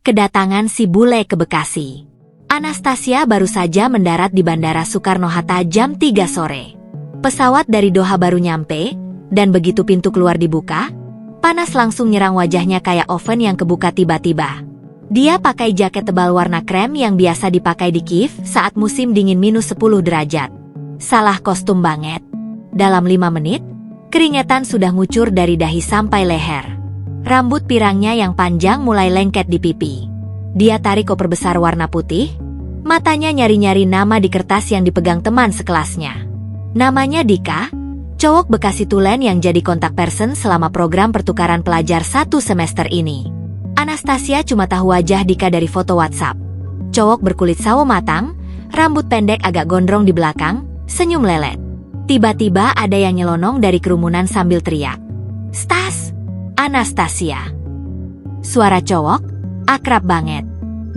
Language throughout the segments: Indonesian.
Kedatangan si bule ke Bekasi. Anastasia baru saja mendarat di Bandara Soekarno-Hatta jam 3 sore. Pesawat dari Doha baru nyampe, dan begitu pintu keluar dibuka, panas langsung nyerang wajahnya kayak oven yang kebuka tiba-tiba. Dia pakai jaket tebal warna krem yang biasa dipakai di Kiev saat musim dingin -10 derajat. Salah kostum banget. Dalam 5 menit, keringetan sudah ngucur dari dahi sampai leher. Rambut pirangnya yang panjang mulai lengket di pipi. Dia tarik koper besar warna putih, matanya nyari-nyari nama di kertas yang dipegang teman sekelasnya. Namanya Dika, cowok Bekasi tulen yang jadi kontak person selama program pertukaran pelajar 1 semester ini. Anastasia cuma tahu wajah Dika dari foto WhatsApp. Cowok berkulit sawo matang, rambut pendek agak gondrong di belakang, senyum lelet. Tiba-tiba ada yang nyelonong dari kerumunan sambil teriak, "Stas! Anastasia!" Suara cowok, akrab banget.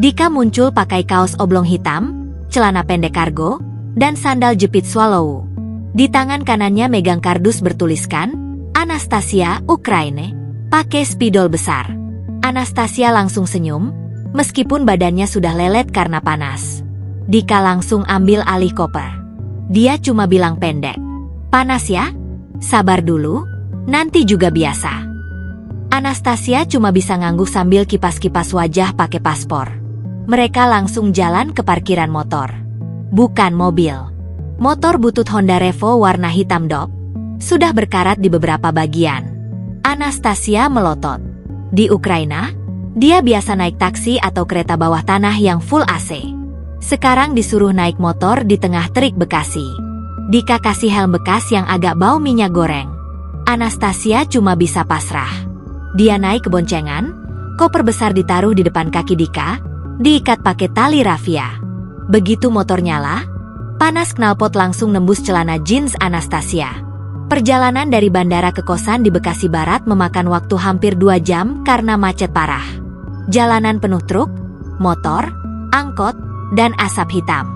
Dika muncul pakai kaos oblong hitam, celana pendek kargo, dan sandal jepit swallow. Di tangan kanannya megang kardus bertuliskan, "Anastasia, Ukraina," pakai spidol besar. Anastasia langsung senyum, meskipun badannya sudah lelet karena panas. Dika langsung ambil alih koper. Dia cuma bilang pendek, "Panas ya? Sabar dulu, nanti juga biasa." Anastasia cuma bisa ngangguk sambil kipas-kipas wajah pakai paspor. Mereka langsung jalan ke parkiran motor. Bukan mobil. Motor butut Honda Revo warna hitam dop, sudah berkarat di beberapa bagian. Anastasia melotot. Di Ukraina, dia biasa naik taksi atau kereta bawah tanah yang full AC. Sekarang disuruh naik motor di tengah terik Bekasi. Dika kasih helm bekas yang agak bau minyak goreng. Anastasia cuma bisa pasrah. Dia naik ke boncengan, koper besar ditaruh di depan kaki Dika, diikat pakai tali rafia. Begitu motor nyala, panas knalpot langsung nembus celana jeans Anastasia. Perjalanan dari bandara ke kosan di Bekasi Barat memakan waktu hampir 2 jam karena macet parah. Jalanan penuh truk, motor, angkot, dan asap hitam.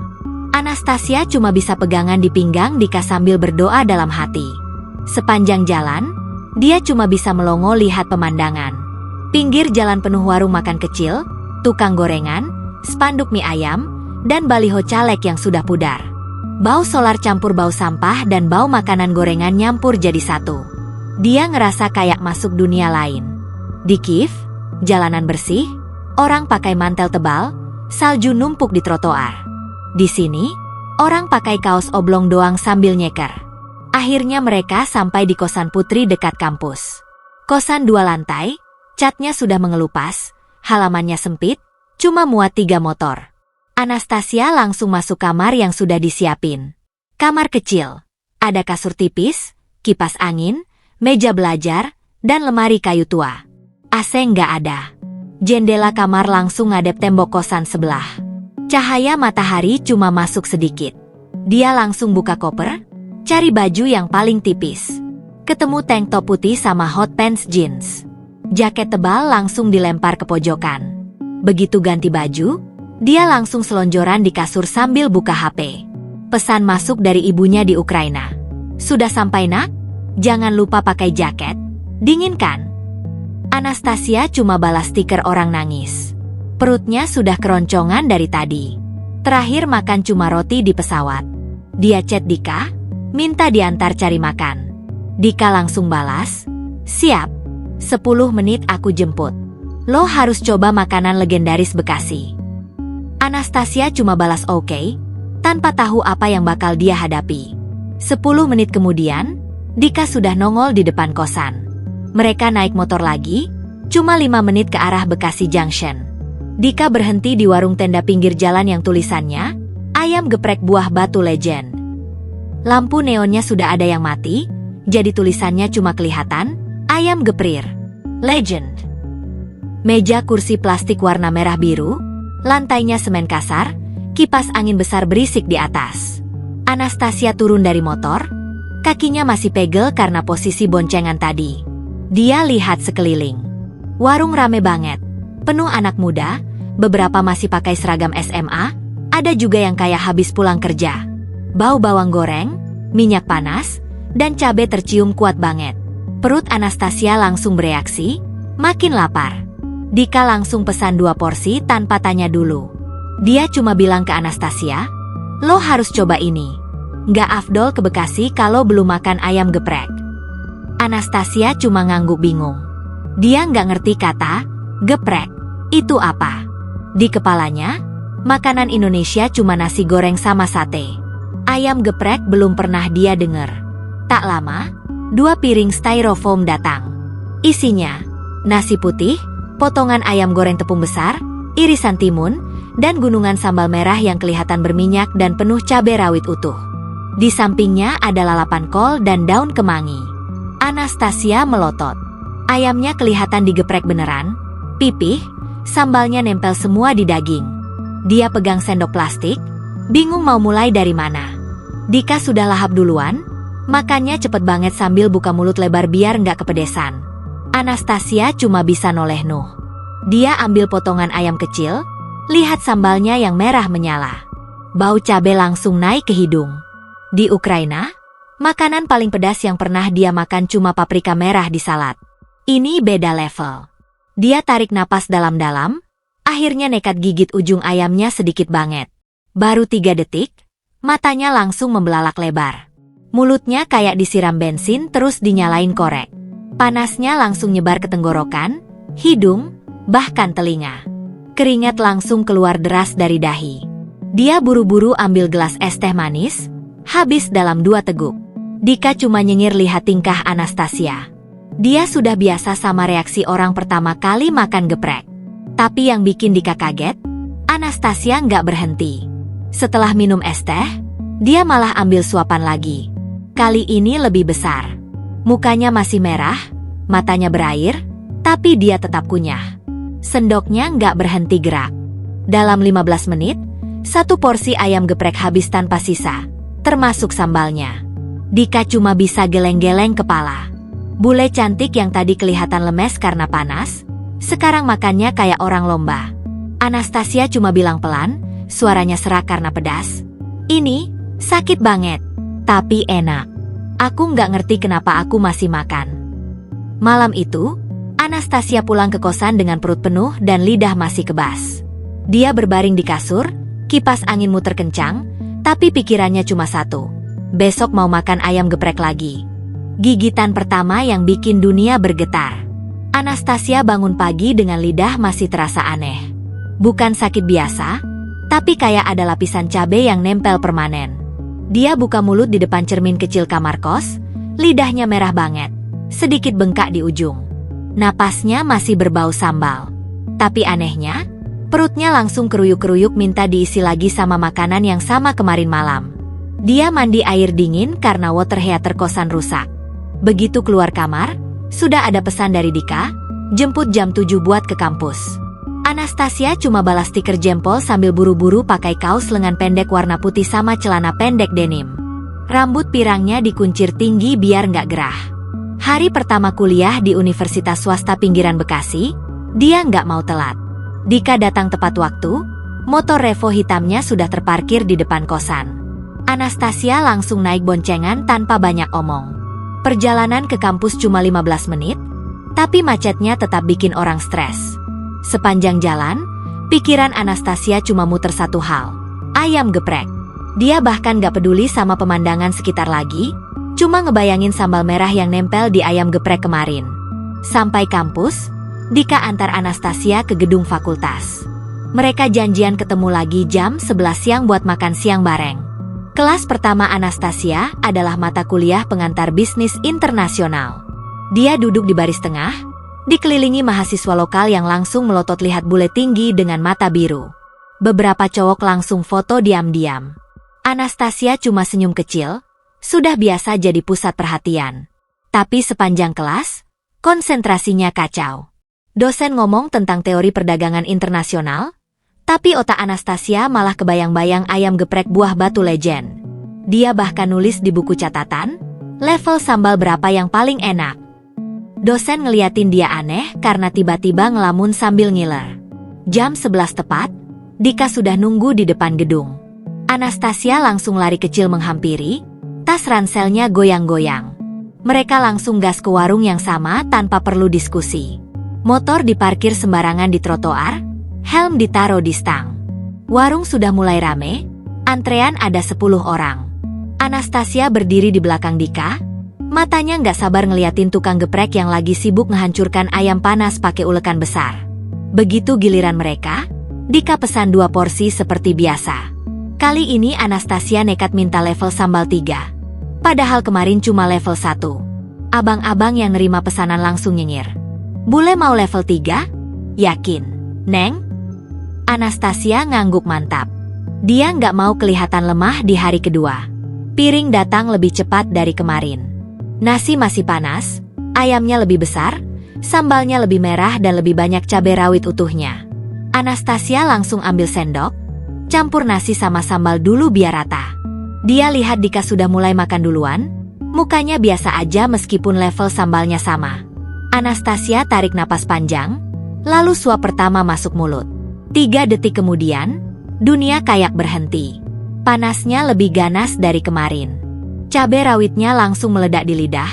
Anastasia cuma bisa pegangan di pinggang Dika sambil berdoa dalam hati. Sepanjang jalan, dia cuma bisa melongo lihat pemandangan. Pinggir jalan penuh warung makan kecil, tukang gorengan, spanduk mie ayam, dan baliho caleg yang sudah pudar. Bau solar campur bau sampah dan bau makanan gorengan nyampur jadi satu. Dia ngerasa kayak masuk dunia lain. Di Kiev, jalanan bersih, orang pakai mantel tebal, salju numpuk di trotoar. Di sini, orang pakai kaos oblong doang sambil nyeker. Akhirnya mereka sampai di kosan Putri dekat kampus. Kosan 2 lantai, catnya sudah mengelupas, halamannya sempit, cuma muat 3 motor. Anastasia langsung masuk kamar yang sudah disiapin. Kamar kecil. Ada kasur tipis, kipas angin, meja belajar, dan lemari kayu tua. AC nggak ada. Jendela kamar langsung ngadep tembok kosan sebelah. Cahaya matahari cuma masuk sedikit. Dia langsung buka koper, cari baju yang paling tipis. Ketemu tank top putih sama hot pants jeans. Jaket tebal langsung dilempar ke pojokan. Begitu ganti baju, dia langsung selonjoran di kasur sambil buka HP. Pesan masuk dari ibunya di Ukraina. "Sudah sampai nak? Jangan lupa pakai jaket. Dingin kan?" Anastasia cuma balas stiker orang nangis. Perutnya sudah keroncongan dari tadi. Terakhir makan cuma roti di pesawat. Dia chat Dika, minta diantar cari makan. Dika langsung balas, "Siap. 10 menit aku jemput. Lo harus coba makanan legendaris Bekasi." Anastasia cuma balas oke, tanpa tahu apa yang bakal dia hadapi. 10 menit kemudian, Dika sudah nongol di depan kosan. Mereka naik motor lagi, cuma 5 menit ke arah Bekasi Junction. Dika berhenti di warung tenda pinggir jalan yang tulisannya, "Ayam geprek buah batu legend." Lampu neonnya sudah ada yang mati, jadi tulisannya cuma kelihatan, "Ayam geprir legend." Meja kursi plastik warna merah biru, lantainya semen kasar, kipas angin besar berisik di atas. Anastasia turun dari motor, kakinya masih pegel karena posisi boncengan tadi. Dia lihat sekeliling. Warung rame banget, penuh anak muda, beberapa masih pakai seragam SMA, ada juga yang kayak habis pulang kerja. Bau bawang goreng, minyak panas, dan cabai tercium kuat banget. Perut Anastasia langsung bereaksi, makin lapar. Dika langsung pesan 2 porsi tanpa tanya dulu. Dia cuma bilang ke Anastasia, "Lo harus coba ini. Nggak afdol ke Bekasi kalau belum makan ayam geprek." Anastasia cuma ngangguk bingung. Dia nggak ngerti kata geprek itu apa. Di kepalanya, makanan Indonesia cuma nasi goreng sama sate. Ayam geprek belum pernah dia denger. Tak lama, 2 piring styrofoam datang. Isinya, nasi putih, potongan ayam goreng tepung besar, irisan timun, dan gunungan sambal merah yang kelihatan berminyak dan penuh cabai rawit utuh. Di sampingnya ada lalapan kol dan daun kemangi. Anastasia melotot. Ayamnya kelihatan digeprek beneran, pipih, sambalnya nempel semua di daging. Dia pegang sendok plastik, bingung mau mulai dari mana. Dika sudah lahap duluan, makannya cepet banget sambil buka mulut lebar biar nggak kepedesan. Anastasia cuma bisa noleh Nuh. Dia ambil potongan ayam kecil, lihat sambalnya yang merah menyala. Bau cabai langsung naik ke hidung. Di Ukraina, makanan paling pedas yang pernah dia makan cuma paprika merah di salad. Ini beda level. Dia tarik napas dalam-dalam, akhirnya nekat gigit ujung ayamnya sedikit banget. Baru 3 detik, matanya langsung membelalak lebar. Mulutnya kayak disiram bensin terus dinyalain korek. Panasnya langsung nyebar ke tenggorokan, hidung, bahkan telinga. Keringat langsung keluar deras dari dahi. Dia buru-buru ambil gelas es teh manis, habis dalam 2 teguk. Dika cuma nyengir lihat tingkah Anastasia. Dia sudah biasa sama reaksi orang pertama kali makan geprek. Tapi yang bikin Dika kaget, Anastasia nggak berhenti. Setelah minum es teh, dia malah ambil suapan lagi. Kali ini lebih besar. Mukanya masih merah, matanya berair, tapi dia tetap kunyah. Sendoknya nggak berhenti gerak. Dalam 15 menit, 1 porsi ayam geprek habis tanpa sisa, termasuk sambalnya. Dika cuma bisa geleng-geleng kepala. Bule cantik yang tadi kelihatan lemes karena panas, sekarang makannya kayak orang lomba. Anastasia cuma bilang pelan, suaranya serak karena pedas. "Ini, sakit banget, tapi enak. Aku nggak ngerti kenapa aku masih makan." Malam itu, Anastasia pulang ke kosan dengan perut penuh dan lidah masih kebas. Dia berbaring di kasur, kipas angin muter kencang, tapi pikirannya cuma satu. Besok mau makan ayam geprek lagi. Gigitan pertama yang bikin dunia bergetar. Anastasia bangun pagi dengan lidah masih terasa aneh. Bukan sakit biasa, tapi kayak ada lapisan cabai yang nempel permanen. Dia buka mulut di depan cermin kecil kamar kos, lidahnya merah banget, sedikit bengkak di ujung. Napasnya masih berbau sambal. Tapi anehnya, perutnya langsung keruyuk-keruyuk minta diisi lagi sama makanan yang sama kemarin malam. Dia mandi air dingin karena water heater kosan rusak. Begitu keluar kamar, sudah ada pesan dari Dika, jemput jam 7 buat ke kampus. Anastasia cuma balas stiker jempol sambil buru-buru pakai kaos lengan pendek warna putih sama celana pendek denim. Rambut pirangnya dikuncir tinggi biar nggak gerah. Hari pertama kuliah di Universitas Swasta Pinggiran Bekasi, dia nggak mau telat. Dika datang tepat waktu, motor Revo hitamnya sudah terparkir di depan kosan. Anastasia langsung naik boncengan tanpa banyak omong. Perjalanan ke kampus cuma 15 menit, tapi macetnya tetap bikin orang stres. Sepanjang jalan, pikiran Anastasia cuma muter satu hal, ayam geprek. Dia bahkan gak peduli sama pemandangan sekitar lagi, cuma ngebayangin sambal merah yang nempel di ayam geprek kemarin. Sampai kampus, Dika antar Anastasia ke gedung fakultas. Mereka janjian ketemu lagi jam 11 siang buat makan siang bareng. Kelas pertama Anastasia adalah mata kuliah pengantar bisnis internasional. Dia duduk di baris tengah, dikelilingi mahasiswa lokal yang langsung melotot lihat bule tinggi dengan mata biru. Beberapa cowok langsung foto diam-diam. Anastasia cuma senyum kecil, sudah biasa jadi pusat perhatian. Tapi sepanjang kelas, konsentrasinya kacau. Dosen ngomong tentang teori perdagangan internasional, tapi otak Anastasia malah kebayang-bayang ayam geprek buah batu legend. Dia bahkan nulis di buku catatan, level sambal berapa yang paling enak. Dosen ngeliatin dia aneh karena tiba-tiba ngelamun sambil ngiler. Jam 11 tepat, Dika sudah nunggu di depan gedung. Anastasia langsung lari kecil menghampiri, tas ranselnya goyang-goyang. Mereka langsung gas ke warung yang sama tanpa perlu diskusi. Motor diparkir sembarangan di trotoar, helm ditaruh di stang. Warung sudah mulai rame, antrean ada 10 orang. Anastasia berdiri di belakang Dika, matanya nggak sabar ngeliatin tukang geprek yang lagi sibuk ngehancurkan ayam panas pakai ulekan besar. Begitu giliran mereka, Dika pesan 2 porsi seperti biasa. Kali ini Anastasia nekat minta level sambal 3. Padahal kemarin cuma level 1. Abang-abang yang nerima pesanan langsung nyinyir. "Bule mau level 3? Yakin, Neng?" Anastasia ngangguk mantap. Dia nggak mau kelihatan lemah di hari kedua. Piring datang lebih cepat dari kemarin. Nasi masih panas, ayamnya lebih besar, sambalnya lebih merah dan lebih banyak cabai rawit utuhnya. Anastasia langsung ambil sendok, campur nasi sama sambal dulu biar rata. Dia lihat Dika sudah mulai makan duluan, mukanya biasa aja meskipun level sambalnya sama. Anastasia tarik napas panjang, lalu suap pertama masuk mulut. 3 detik kemudian, dunia kayak berhenti. Panasnya lebih ganas dari kemarin. Cabai rawitnya langsung meledak di lidah,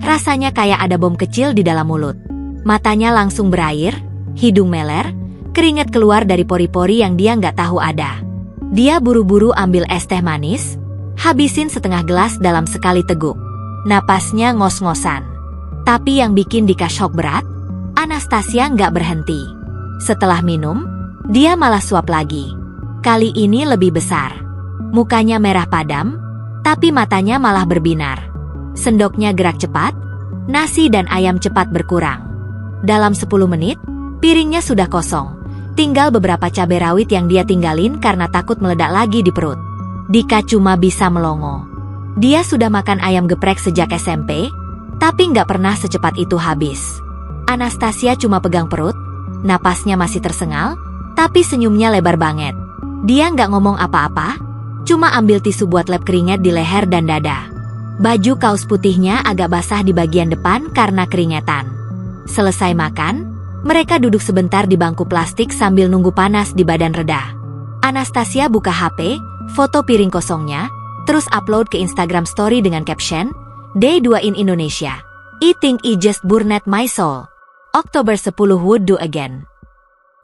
rasanya kayak ada bom kecil di dalam mulut. Matanya langsung berair, hidung meler, keringat keluar dari pori-pori yang dia nggak tahu ada. Dia buru-buru ambil es teh manis, habisin setengah gelas dalam sekali teguk. Napasnya ngos-ngosan. Tapi yang bikin Dika shock berat, Anastasia nggak berhenti. Setelah minum, dia malah suap lagi. Kali ini lebih besar. Mukanya merah padam, tapi matanya malah berbinar. Sendoknya gerak cepat, nasi dan ayam cepat berkurang. Dalam 10 menit, piringnya sudah kosong. Tinggal beberapa cabai rawit yang dia tinggalin karena takut meledak lagi di perut. Dika cuma bisa melongo. Dia sudah makan ayam geprek sejak SMP, tapi nggak pernah secepat itu habis. Anastasia cuma pegang perut, napasnya masih tersengal, tapi senyumnya lebar banget. Dia nggak ngomong apa-apa, cuma ambil tisu buat lap keringat di leher dan dada. Baju kaos putihnya agak basah di bagian depan karena keringetan. Selesai makan, mereka duduk sebentar di bangku plastik sambil nunggu panas di badan reda. Anastasia buka HP, foto piring kosongnya, terus upload ke Instagram Story dengan caption, Day 2 in Indonesia. I think I just burned my soul. Oktober 10 would do again.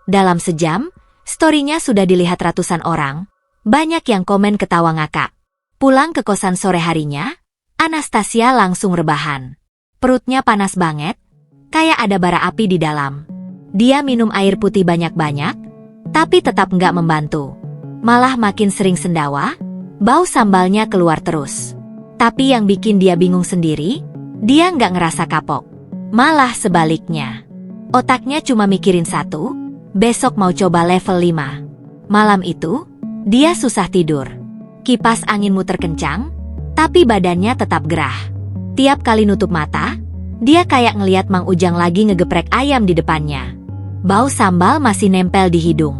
Dalam sejam, story-nya sudah dilihat ratusan orang, banyak yang komen ketawa ngakak. Pulang ke kosan sore harinya, Anastasia langsung rebahan. Perutnya panas banget, kayak ada bara api di dalam. Dia minum air putih banyak-banyak, tapi tetap nggak membantu. Malah makin sering sendawa, bau sambalnya keluar terus. Tapi yang bikin dia bingung sendiri, dia nggak ngerasa kapok. Malah sebaliknya. Otaknya cuma mikirin satu, besok mau coba level 5. Malam itu, dia susah tidur. Kipas angin muter kencang, tapi badannya tetap gerah. Tiap kali nutup mata, dia kayak ngeliat Mang Ujang lagi ngegeprek ayam di depannya. Bau sambal masih nempel di hidung.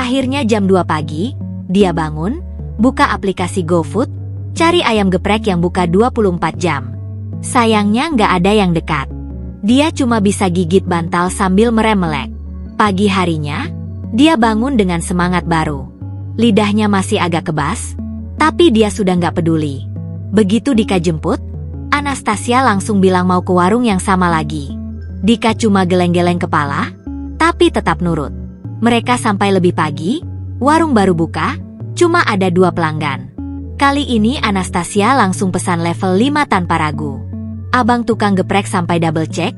Akhirnya jam 2 pagi, dia bangun, buka aplikasi GoFood, cari ayam geprek yang buka 24 jam. Sayangnya nggak ada yang dekat. Dia cuma bisa gigit bantal sambil merem-melek. Pagi harinya, dia bangun dengan semangat baru. Lidahnya masih agak kebas, tapi dia sudah nggak peduli. Begitu Dika jemput, Anastasia langsung bilang mau ke warung yang sama lagi. Dika cuma geleng-geleng kepala, tapi tetap nurut. Mereka sampai lebih pagi, warung baru buka, cuma ada 2 pelanggan. Kali ini Anastasia langsung pesan level 5 tanpa ragu. Abang tukang geprek sampai double check,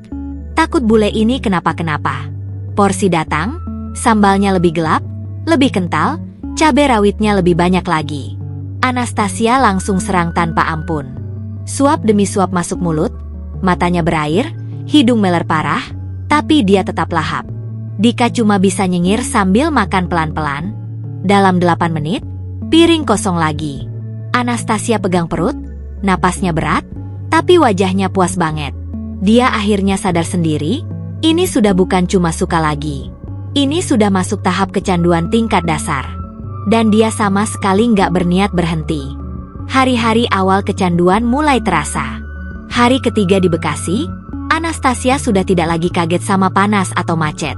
takut bule ini kenapa-kenapa. Porsi datang, sambalnya lebih gelap, lebih kental, cabai rawitnya lebih banyak lagi. Anastasia langsung serang tanpa ampun. Suap demi suap masuk mulut, matanya berair, hidung meler parah, tapi dia tetap lahap. Dika cuma bisa nyengir sambil makan pelan-pelan. Dalam 8 menit, piring kosong lagi. Anastasia pegang perut, napasnya berat, tapi wajahnya puas banget. Dia akhirnya sadar sendiri, ini sudah bukan cuma suka lagi. Ini sudah masuk tahap kecanduan tingkat dasar. Dan dia sama sekali nggak berniat berhenti. Hari-hari awal kecanduan mulai terasa. Hari ketiga di Bekasi, Anastasia sudah tidak lagi kaget sama panas atau macet.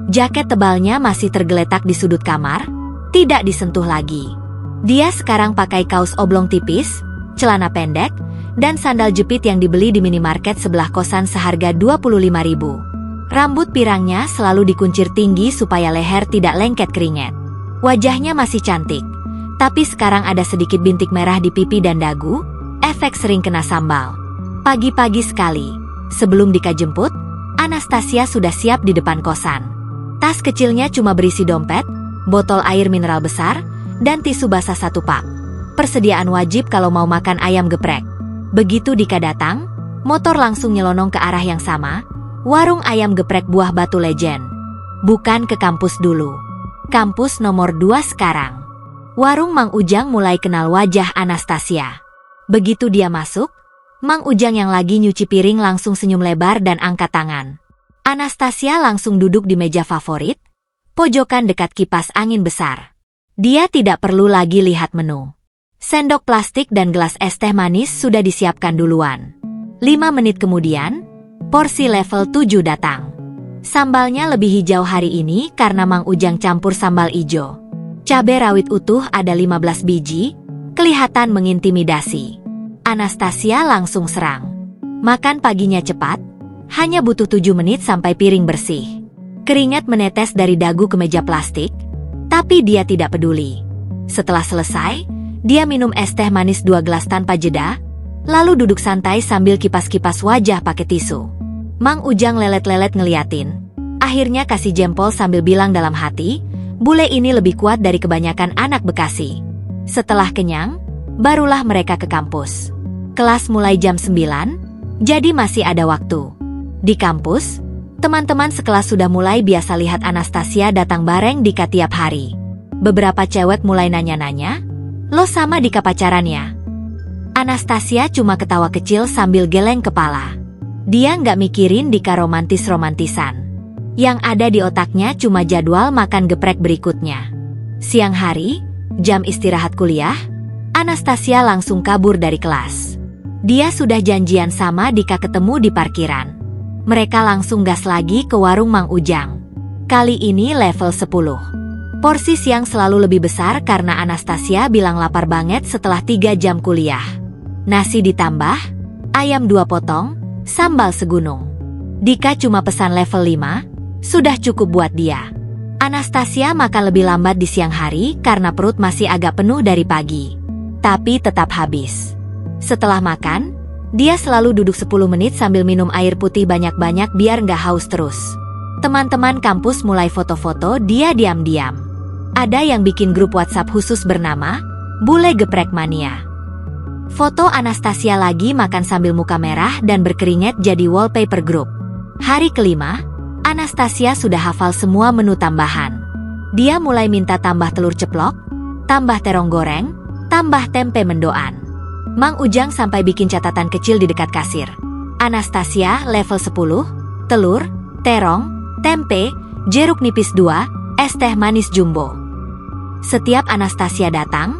Jaket tebalnya masih tergeletak di sudut kamar, tidak disentuh lagi. Dia sekarang pakai kaos oblong tipis, celana pendek, dan sandal jepit yang dibeli di minimarket sebelah kosan seharga 25.000. Rambut pirangnya selalu dikuncir tinggi supaya leher tidak lengket keringat. Wajahnya masih cantik, tapi sekarang ada sedikit bintik merah di pipi dan dagu, efek sering kena sambal. Pagi-pagi sekali, sebelum Dika jemput, Anastasia sudah siap di depan kosan. Tas kecilnya cuma berisi dompet, botol air mineral besar, dan tisu basah 1 pak. Persediaan wajib kalau mau makan ayam geprek. Begitu Dika datang, motor langsung nyelonong ke arah yang sama, warung ayam geprek Buah Batu Legend. Bukan ke kampus dulu. Kampus nomor 2 sekarang. Warung Mang Ujang mulai kenal wajah Anastasia. Begitu dia masuk, Mang Ujang yang lagi nyuci piring langsung senyum lebar dan angkat tangan. Anastasia langsung duduk di meja favorit, pojokan dekat kipas angin besar. Dia tidak perlu lagi lihat menu. Sendok plastik dan gelas es teh manis sudah disiapkan duluan. 5 menit kemudian, porsi level 7 datang. Sambalnya lebih hijau hari ini karena Mang Ujang campur sambal ijo. Cabai rawit utuh ada 15 biji, kelihatan mengintimidasi. Anastasia langsung serang. Makan paginya cepat, hanya butuh 7 menit sampai piring bersih. Keringat menetes dari dagu ke meja plastik, tapi dia tidak peduli. Setelah selesai, dia minum es teh manis 2 gelas tanpa jeda, lalu duduk santai sambil kipas-kipas wajah pakai tisu. Mang Ujang lelet-lelet ngeliatin. Akhirnya kasih jempol sambil bilang dalam hati, bule ini lebih kuat dari kebanyakan anak Bekasi. Setelah kenyang, barulah mereka ke kampus. Kelas mulai jam 9, jadi masih ada waktu. Di kampus, teman-teman sekelas sudah mulai biasa lihat Anastasia datang bareng Dika tiap hari. Beberapa cewek mulai nanya-nanya, "Lo sama Dika pacarannya?" Anastasia cuma ketawa kecil sambil geleng kepala. Dia nggak mikirin Dika romantis-romantisan. Yang ada di otaknya cuma jadwal makan geprek berikutnya. Siang hari, jam istirahat kuliah, Anastasia langsung kabur dari kelas. Dia sudah janjian sama Dika ketemu di parkiran. Mereka langsung gas lagi ke warung Mang Ujang. Kali ini level 10. Porsi siang selalu lebih besar karena Anastasia bilang lapar banget setelah 3 jam kuliah. Nasi ditambah, ayam 2 potong, sambal segunung. Dika cuma pesan level 5, sudah cukup buat dia. Anastasia makan lebih lambat di siang hari karena perut masih agak penuh dari pagi. Tapi tetap habis. Setelah makan, dia selalu duduk 10 menit sambil minum air putih banyak-banyak biar nggak haus terus. Teman-teman kampus mulai foto-foto dia diam-diam. Ada yang bikin grup WhatsApp khusus bernama Bule Geprek Mania. Foto Anastasia lagi makan sambil muka merah dan berkeringat jadi wallpaper grup. Hari kelima, Anastasia sudah hafal semua menu tambahan. Dia mulai minta tambah telur ceplok, tambah terong goreng, tambah tempe mendoan. Mang Ujang sampai bikin catatan kecil di dekat kasir. Anastasia level 10, telur, terong, tempe, jeruk nipis 2, es teh manis jumbo. Setiap Anastasia datang,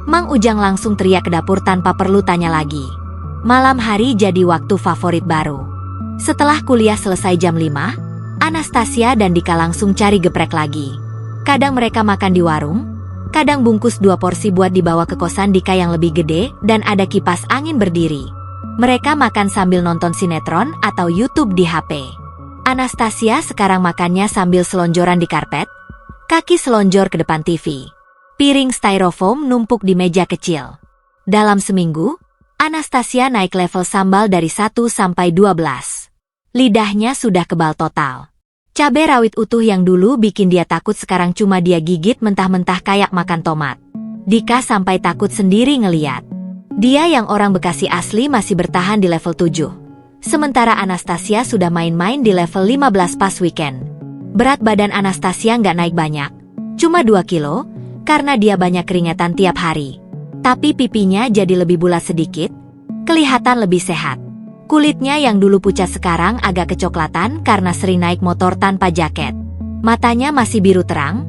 Mang Ujang langsung teriak ke dapur tanpa perlu tanya lagi. Malam hari jadi waktu favorit baru. Setelah kuliah selesai jam 5, Anastasia dan Dika langsung cari geprek lagi. Kadang mereka makan di warung, kadang bungkus 2 porsi buat dibawa ke kosan Dika yang lebih gede dan ada kipas angin berdiri. Mereka makan sambil nonton sinetron atau YouTube di HP. Anastasia sekarang makannya sambil selonjoran di karpet, kaki selonjor ke depan TV. Piring styrofoam numpuk di meja kecil. Dalam seminggu, Anastasia naik level sambal dari 1 sampai 12. Lidahnya sudah kebal total. Cabai rawit utuh yang dulu bikin dia takut sekarang cuma dia gigit mentah-mentah kayak makan tomat. Dika sampai takut sendiri ngeliat. Dia yang orang Bekasi asli masih bertahan di level 7. Sementara Anastasia sudah main-main di level 15 pas weekend. Berat badan Anastasia nggak naik banyak, cuma 2 kilo, karena dia banyak keringetan tiap hari. Tapi pipinya jadi lebih bulat sedikit, kelihatan lebih sehat. Kulitnya yang dulu pucat sekarang agak kecoklatan karena sering naik motor tanpa jaket. Matanya masih biru terang,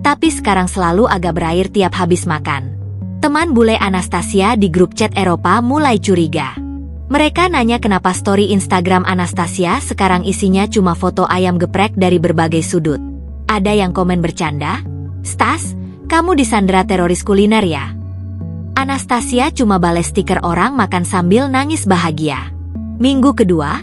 tapi sekarang selalu agak berair tiap habis makan. Teman bule Anastasia di grup chat Eropa mulai curiga. Mereka nanya kenapa story Instagram Anastasia sekarang isinya cuma foto ayam geprek dari berbagai sudut. Ada yang komen bercanda, "Stas, kamu disandera teroris kuliner ya?" Anastasia cuma bales stiker orang makan sambil nangis bahagia. Minggu kedua,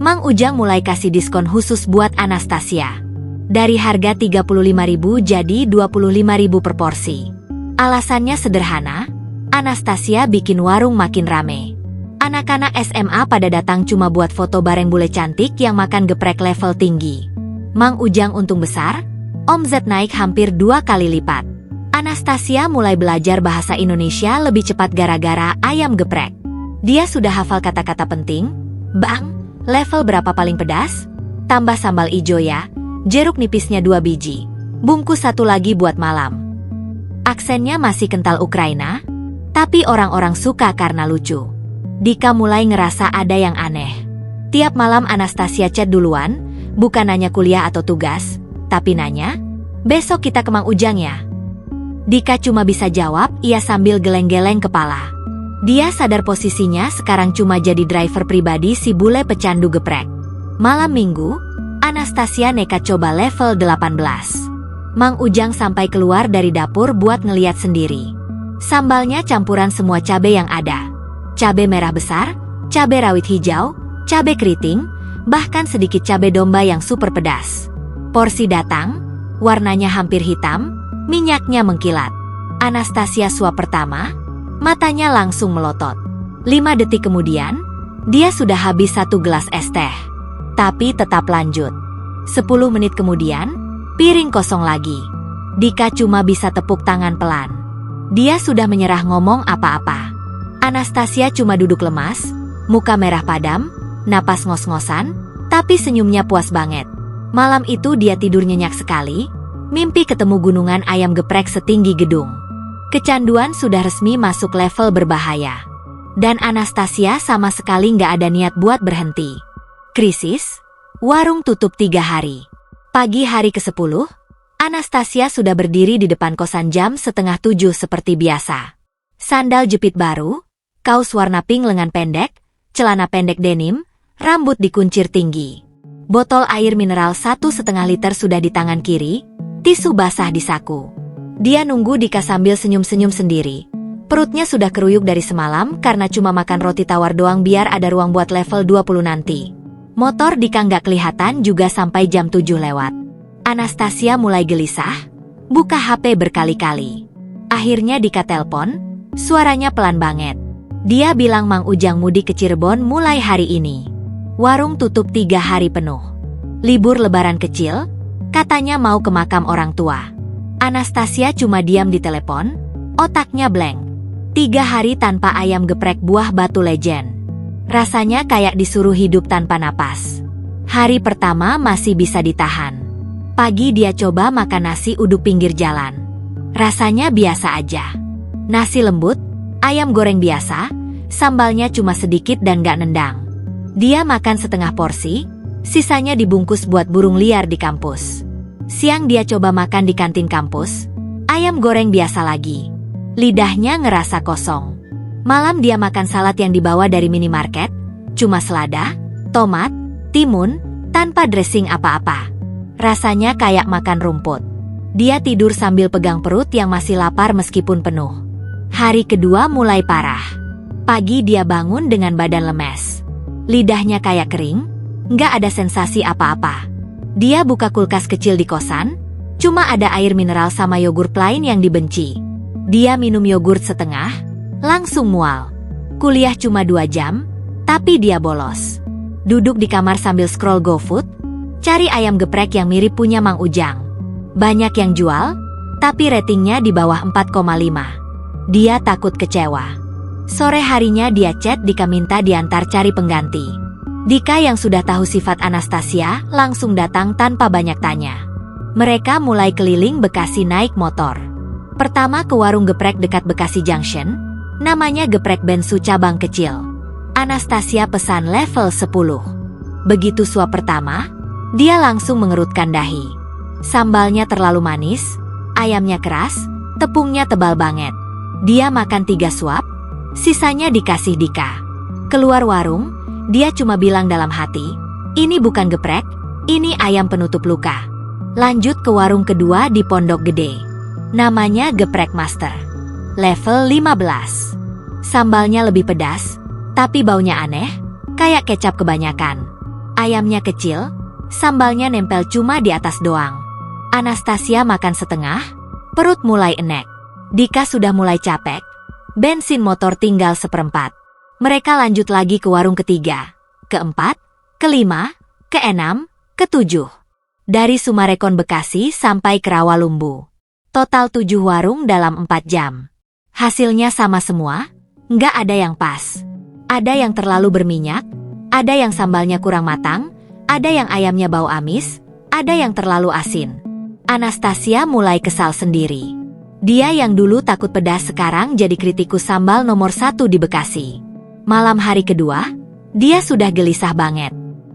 Mang Ujang mulai kasih diskon khusus buat Anastasia. Dari harga 35.000 jadi 25.000 per porsi. Alasannya sederhana, Anastasia bikin warung makin rame. Anak-anak SMA pada datang cuma buat foto bareng bule cantik yang makan geprek level tinggi. Mang Ujang untung besar, omzet naik hampir 2 kali lipat. Anastasia mulai belajar bahasa Indonesia lebih cepat gara-gara ayam geprek. Dia sudah hafal kata-kata penting. Bang, level berapa paling pedas? Tambah sambal ijo ya, jeruk nipisnya 2 biji. Bungkus 1 lagi buat malam. Aksennya masih kental Ukraina, tapi orang-orang suka karena lucu. Dika mulai ngerasa ada yang aneh. Tiap malam Anastasia chat duluan, bukan nanya kuliah atau tugas, tapi nanya, besok kita ke Mang Ujang ya? Dika cuma bisa jawab iya sambil geleng-geleng kepala. Dia sadar posisinya sekarang cuma jadi driver pribadi si bule pecandu geprek. Malam minggu, Anastasia nekat coba level 18. Mang Ujang sampai keluar dari dapur buat ngeliat sendiri. Sambalnya campuran semua cabai yang ada. Cabai merah besar, cabai rawit hijau, cabai keriting, bahkan sedikit cabai domba yang super pedas. Porsi datang, warnanya hampir hitam, minyaknya mengkilat. Anastasia suap pertama, matanya langsung melotot. 5 detik kemudian, dia sudah habis 1 gelas es teh. Tapi tetap lanjut. 10 menit kemudian, piring kosong lagi. Dika cuma bisa tepuk tangan pelan. Dia sudah menyerah ngomong apa-apa. Anastasia cuma duduk lemas, muka merah padam, napas ngos-ngosan, tapi senyumnya puas banget. Malam itu dia tidur nyenyak sekali, mimpi ketemu gunungan ayam geprek setinggi gedung. Kecanduan sudah resmi masuk level berbahaya. Dan Anastasia sama sekali nggak ada niat buat berhenti. Krisis, warung tutup 3 hari. Pagi hari ke-10, Anastasia sudah berdiri di depan kosan jam setengah 7 seperti biasa. Sandal jepit baru, kaos warna pink lengan pendek, celana pendek denim, rambut dikuncir tinggi. Botol air mineral 1,5 liter sudah di tangan kiri, tisu basah di saku. Dia nunggu Dika sambil senyum-senyum sendiri. Perutnya sudah keruyuk dari semalam karena cuma makan roti tawar doang biar ada ruang buat level 20 nanti. Motor Dika nggak kelihatan juga sampai jam 7 lewat. Anastasia mulai gelisah, buka HP berkali-kali. Akhirnya Dika telpon, suaranya pelan banget. Dia bilang Mang Ujang mudik ke Cirebon mulai hari ini. Warung tutup 3 hari penuh. Libur lebaran kecil, katanya mau ke makam orang tua. Anastasia cuma diam di telepon, otaknya blank. 3 hari tanpa ayam geprek buah batu legend. Rasanya kayak disuruh hidup tanpa napas. Hari pertama masih bisa ditahan. Pagi dia coba makan nasi uduk pinggir jalan. Rasanya biasa aja. Nasi lembut, ayam goreng biasa, sambalnya cuma sedikit dan gak nendang. Dia makan setengah porsi, sisanya dibungkus buat burung liar di kampus. Siang dia coba makan di kantin kampus, ayam goreng biasa lagi. Lidahnya ngerasa kosong. Malam dia makan salad yang dibawa dari minimarket, cuma selada, tomat, timun, tanpa dressing apa-apa. Rasanya kayak makan rumput. Dia tidur sambil pegang perut yang masih lapar meskipun penuh. Hari kedua mulai parah. Pagi dia bangun dengan badan lemes. Lidahnya kayak kering, nggak ada sensasi apa-apa. Dia buka kulkas kecil di kosan, cuma ada air mineral sama yogurt plain yang dibenci. Dia minum yogurt setengah, langsung mual. Kuliah cuma 2 jam, tapi dia bolos. Duduk di kamar sambil scroll GoFood, cari ayam geprek yang mirip punya Mang Ujang. Banyak yang jual, tapi ratingnya di bawah 4,5. Dia takut kecewa. Sore harinya dia chat Dika minta diantar cari pengganti. Dika yang sudah tahu sifat Anastasia langsung datang tanpa banyak tanya. Mereka mulai keliling Bekasi naik motor. Pertama ke warung geprek dekat Bekasi Junction, namanya Geprek Bensu cabang kecil. Anastasia pesan level 10. Begitu suap pertama, dia langsung mengerutkan dahi. Sambalnya terlalu manis, ayamnya keras, tepungnya tebal banget. Dia makan 3 suap, sisanya dikasih Dika. Keluar warung, dia cuma bilang dalam hati, ini bukan geprek, ini ayam penutup luka. Lanjut ke warung kedua di Pondok Gede. Namanya Geprek Master. Level 15. Sambalnya lebih pedas, tapi baunya aneh, kayak kecap kebanyakan. Ayamnya kecil, sambalnya nempel cuma di atas doang. Anastasia makan setengah, perut mulai enek. Dika sudah mulai capek, bensin motor tinggal seperempat. Mereka lanjut lagi ke warung ketiga, keempat, kelima, keenam, ketujuh. Dari Sumarekon Bekasi sampai ke Rawalumbu. Total 7 warung dalam 4 jam. Hasilnya sama semua, nggak ada yang pas. Ada yang terlalu berminyak, ada yang sambalnya kurang matang, ada yang ayamnya bau amis, ada yang terlalu asin. Anastasia mulai kesal sendiri. Dia yang dulu takut pedas sekarang jadi kritikus sambal nomor 1 di Bekasi. Malam hari kedua, dia sudah gelisah banget.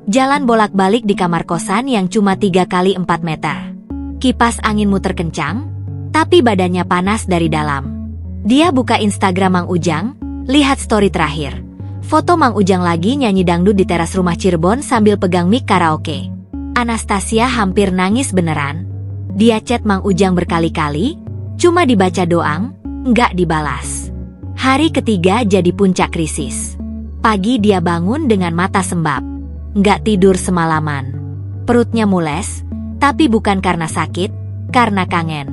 Jalan bolak-balik di kamar kosan yang cuma 3 kali 4 meter. Kipas angin muter kencang, tapi badannya panas dari dalam. Dia buka Instagram Mang Ujang, lihat story terakhir. Foto Mang Ujang lagi nyanyi dangdut di teras rumah Cirebon sambil pegang mic karaoke. Anastasia hampir nangis beneran. Dia chat Mang Ujang berkali-kali, cuma dibaca doang, nggak dibalas. Hari ketiga jadi puncak krisis. Pagi dia bangun dengan mata sembab. Nggak tidur semalaman. Perutnya mules, tapi bukan karena sakit, karena kangen.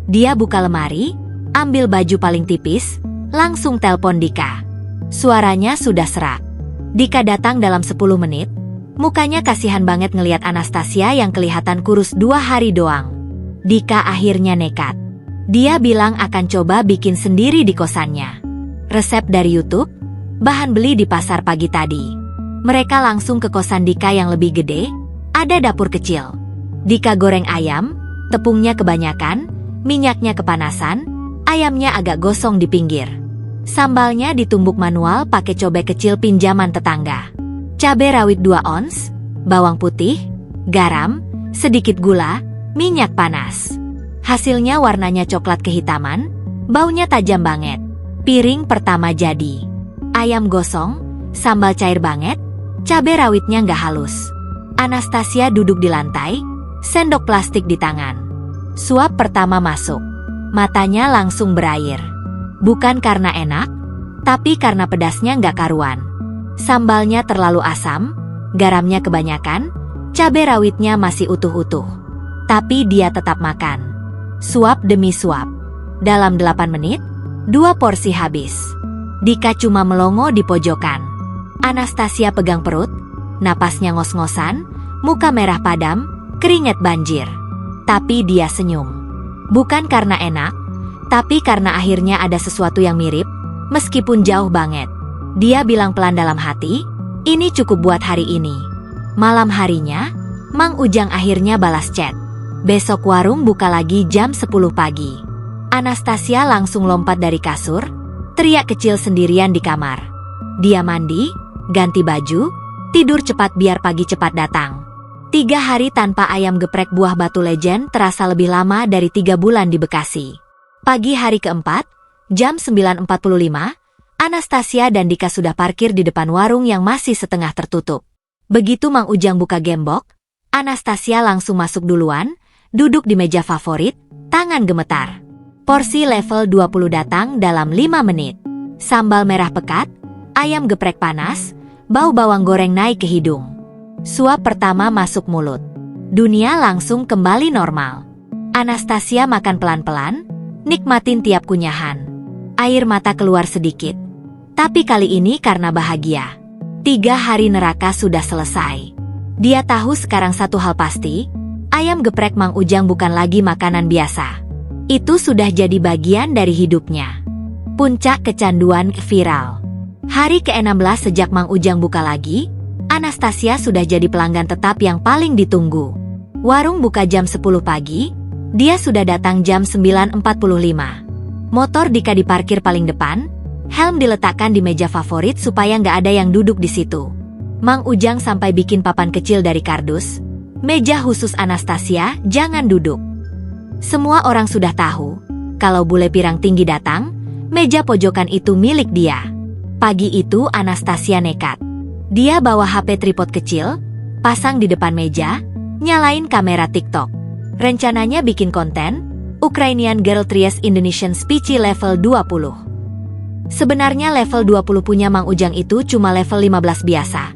Dia buka lemari, ambil baju paling tipis, langsung telpon Dika. Suaranya sudah serak. Dika datang dalam 10 menit. Mukanya kasihan banget ngelihat Anastasia yang kelihatan kurus 2 hari doang. Dika akhirnya nekat. Dia bilang akan coba bikin sendiri di kosannya. Resep dari YouTube, bahan beli di pasar pagi tadi. Mereka langsung ke kosan Dika yang lebih gede, ada dapur kecil. Dika goreng ayam, tepungnya kebanyakan, minyaknya kepanasan, ayamnya agak gosong di pinggir. Sambalnya ditumbuk manual pakai cobek kecil pinjaman tetangga. Cabai rawit 2 ons, bawang putih, garam, sedikit gula, minyak panas. Hasilnya warnanya coklat kehitaman, baunya tajam banget. Piring pertama jadi. Ayam gosong, sambal cair banget, cabai rawitnya nggak halus. Anastasia duduk di lantai, sendok plastik di tangan. Suap pertama masuk. Matanya langsung berair. Bukan karena enak, tapi karena pedasnya nggak karuan. Sambalnya terlalu asam, garamnya kebanyakan, cabai rawitnya masih utuh-utuh. Tapi dia tetap makan. Suap demi suap. Dalam 8 menit, 2 porsi habis. Dika cuma melongo di pojokan. Anastasia pegang perut, napasnya ngos-ngosan, muka merah padam, keringat banjir. Tapi dia senyum. Bukan karena enak, tapi karena akhirnya ada sesuatu yang mirip, meskipun jauh banget. Dia bilang pelan dalam hati, ini cukup buat hari ini. Malam harinya, Mang Ujang akhirnya balas chat. Besok warung buka lagi jam 10 pagi. Anastasia langsung lompat dari kasur, teriak kecil sendirian di kamar. Dia mandi, ganti baju, tidur cepat biar pagi cepat datang. 3 hari tanpa ayam geprek buah batu legend terasa lebih lama dari 3 bulan di Bekasi. Pagi hari keempat, jam 9.45, Anastasia dan Dika sudah parkir di depan warung yang masih setengah tertutup. Begitu Mang Ujang buka gembok, Anastasia langsung masuk duluan, duduk di meja favorit, tangan gemetar. Porsi level 20 datang dalam 5 menit. Sambal merah pekat, ayam geprek panas, bau bawang goreng naik ke hidung. Suap pertama masuk mulut. Dunia langsung kembali normal. Anastasia makan pelan-pelan, nikmatin tiap kunyahan. Air mata keluar sedikit. Tapi kali ini karena bahagia. 3 hari neraka sudah selesai. Dia tahu sekarang satu hal pasti, ayam geprek Mang Ujang bukan lagi makanan biasa. Itu sudah jadi bagian dari hidupnya. Puncak kecanduan viral. Hari ke-16 sejak Mang Ujang buka lagi, Anastasia sudah jadi pelanggan tetap yang paling ditunggu. Warung buka jam 10 pagi, dia sudah datang jam 9.45. Motor Dika diparkir paling depan, helm diletakkan di meja favorit supaya nggak ada yang duduk di situ. Mang Ujang sampai bikin papan kecil dari kardus, meja khusus Anastasia, jangan duduk. Semua orang sudah tahu, kalau bule pirang tinggi datang, meja pojokan itu milik dia. Pagi itu Anastasia nekat. Dia bawa HP tripod kecil, pasang di depan meja, nyalain kamera TikTok. Rencananya bikin konten, Ukrainian Girl Tries Indonesian Speech level 20. Sebenarnya level 20 punya Mang Ujang itu cuma level 15 biasa.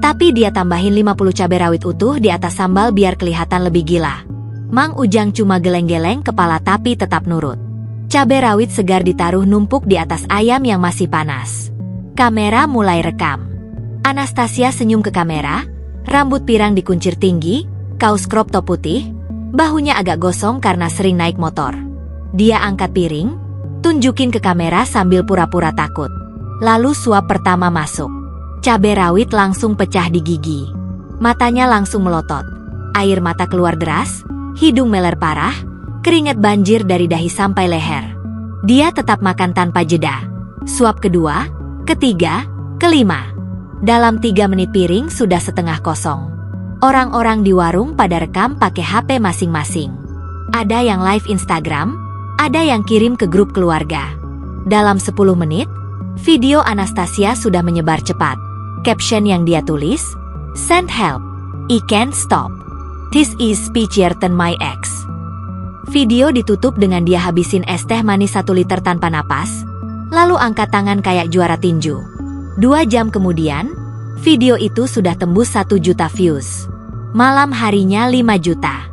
Tapi dia tambahin 50 cabai rawit utuh di atas sambal biar kelihatan lebih gila. Mang Ujang cuma geleng-geleng kepala tapi tetap nurut. Cabai rawit segar ditaruh numpuk di atas ayam yang masih panas. Kamera mulai rekam. Anastasia senyum ke kamera, rambut pirang dikuncir tinggi, kaos crop top putih, bahunya agak gosong karena sering naik motor. Dia angkat piring, tunjukin ke kamera sambil pura-pura takut. Lalu suap pertama masuk. Cabai rawit langsung pecah di gigi. Matanya langsung melotot. Air mata keluar deras, hidung meler parah, keringat banjir dari dahi sampai leher. Dia tetap makan tanpa jeda. Suap kedua, ketiga, kelima. Dalam 3 menit piring sudah setengah kosong. Orang-orang di warung pada rekam pakai HP masing-masing. Ada yang live Instagram, ada yang kirim ke grup keluarga. Dalam 10 menit, video Anastasia sudah menyebar cepat. Caption yang dia tulis, "Send help. I can't stop. This is speechier than my ex." Video ditutup dengan dia habisin es teh manis 1 liter tanpa napas, lalu angkat tangan kayak juara tinju. 2 jam kemudian, video itu sudah tembus 1 juta views. Malam harinya 5 juta.